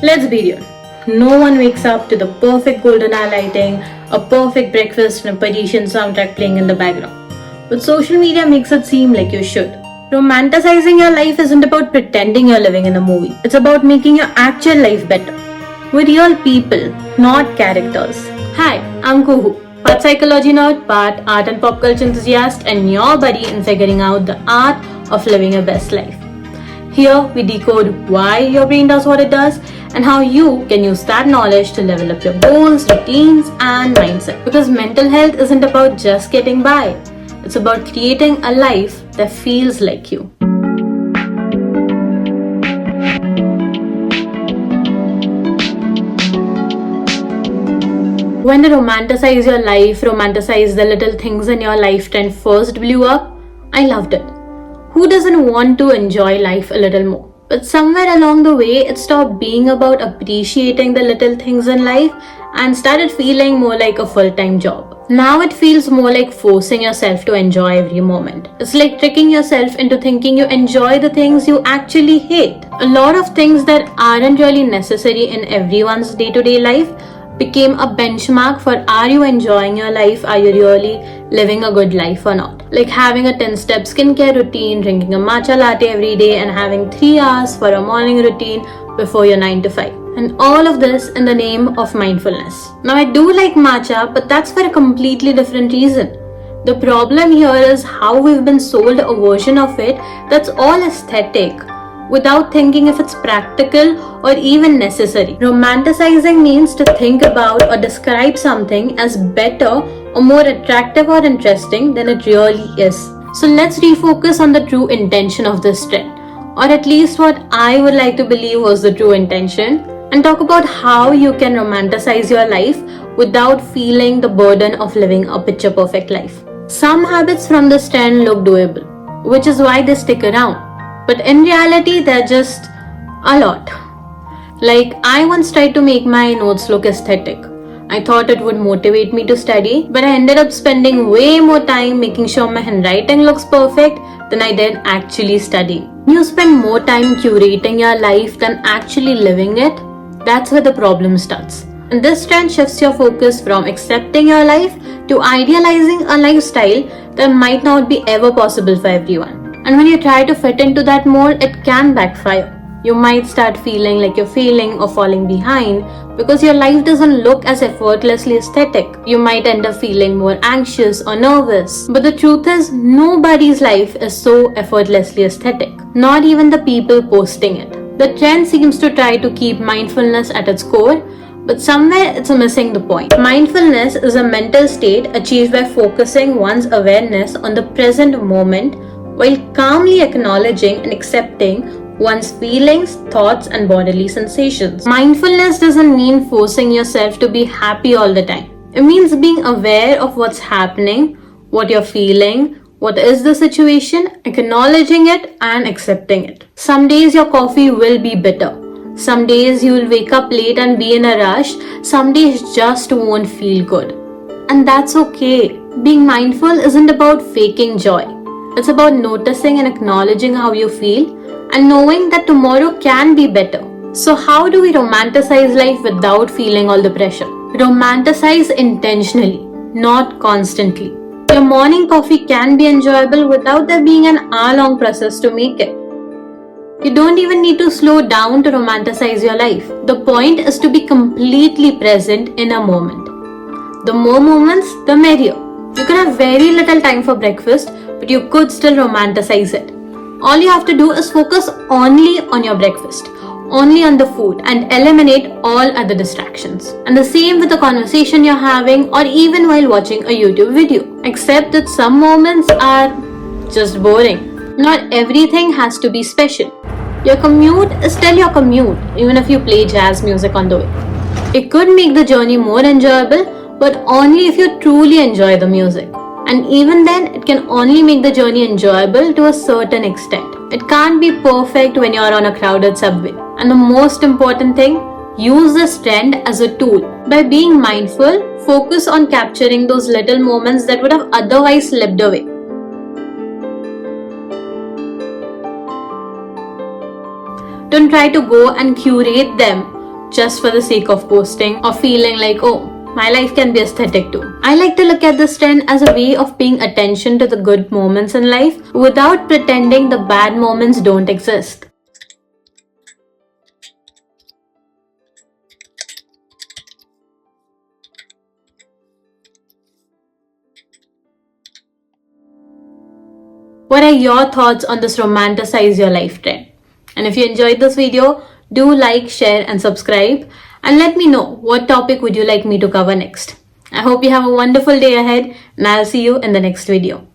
Let's be real. No one wakes up to the perfect golden hour lighting, a perfect breakfast, and a Parisian soundtrack playing in the background. But social media makes it seem like you should. Romanticizing your life isn't about pretending you're living in a movie. It's about making your actual life better. With real people, not characters. Hi, I'm Kuhu, part psychology nerd, part art and pop culture enthusiast, and your buddy in figuring out the art of living your best life. Here, we decode why your brain does what it does and how you can use that knowledge to level up your goals, routines, and mindset. Because mental health isn't about just getting by, it's about creating a life that feels like you. When the romanticize your life, romanticize the little things in your life trend first blew up, I loved it. Who doesn't want to enjoy life a little more? But somewhere along the way, it stopped being about appreciating the little things in life and started feeling more like a full-time job. Now it feels more like forcing yourself to enjoy every moment. It's like tricking yourself into thinking you enjoy the things you actually hate. A lot of things that aren't really necessary in everyone's day-to-day life became a benchmark for are you enjoying your life, are you really living a good life or not. Like having a 10-step skincare routine, drinking a matcha latte every day and having 3 hours for a morning routine before your 9 to 5. And all of this in the name of mindfulness. Now I do like matcha, but that's for a completely different reason. The problem here is how we've been sold a version of it that's all aesthetic, without thinking if it's practical or even necessary. Romanticizing means to think about or describe something as better or more attractive or interesting than it really is. So let's refocus on the true intention of this trend, or at least what I would like to believe was the true intention, and talk about how you can romanticize your life without feeling the burden of living a picture perfect life. Some habits from this trend look doable, which is why they stick around. But in reality, they're just a lot. Like, I once tried to make my notes look aesthetic. I thought it would motivate me to study, but I ended up spending way more time making sure my handwriting looks perfect than I did actually studying. You spend more time curating your life than actually living it, that's where the problem starts. And this trend shifts your focus from accepting your life to idealizing a lifestyle that might not be ever possible for everyone. And when you try to fit into that mold, it can backfire. You might start feeling like you're failing or falling behind because your life doesn't look as effortlessly aesthetic. You might end up feeling more anxious or nervous. But the truth is, nobody's life is so effortlessly aesthetic. Not even the people posting it. The trend seems to try to keep mindfulness at its core, but somewhere it's missing the point. Mindfulness is a mental state achieved by focusing one's awareness on the present moment while calmly acknowledging and accepting one's feelings, thoughts, and bodily sensations. Mindfulness doesn't mean forcing yourself to be happy all the time. It means being aware of what's happening, what you're feeling, what is the situation, acknowledging it and accepting it. Some days your coffee will be bitter. Some days you will wake up late and be in a rush. Some days just won't feel good. And that's okay. Being mindful isn't about faking joy. It's about noticing and acknowledging how you feel and knowing that tomorrow can be better. So how do we romanticize life without feeling all the pressure? Romanticize intentionally, not constantly. Your morning coffee can be enjoyable without there being an hour-long process to make it. You don't even need to slow down to romanticize your life. The point is to be completely present in a moment. The more moments, the merrier. You can have very little time for breakfast, but you could still romanticize it. All you have to do is focus only on your breakfast, only on the food, and eliminate all other distractions. And the same with the conversation you're having or even while watching a YouTube video. Except that some moments are just boring. Not everything has to be special. Your commute is still your commute, even if you play jazz music on the way. It could make the journey more enjoyable, but only if you truly enjoy the music. And even then, it can only make the journey enjoyable to a certain extent. It can't be perfect when you're on a crowded subway. And the most important thing, use this trend as a tool. By being mindful, focus on capturing those little moments that would have otherwise slipped away. Don't try to go and curate them just for the sake of posting or feeling like, oh, my life can be aesthetic too. I like to look at this trend as a way of paying attention to the good moments in life without pretending the bad moments don't exist. What are your thoughts on this romanticize your life trend? And if you enjoyed this video, do like, share and subscribe, and let me know what topic would you like me to cover next. I hope you have a wonderful day ahead, and I'll see you in the next video.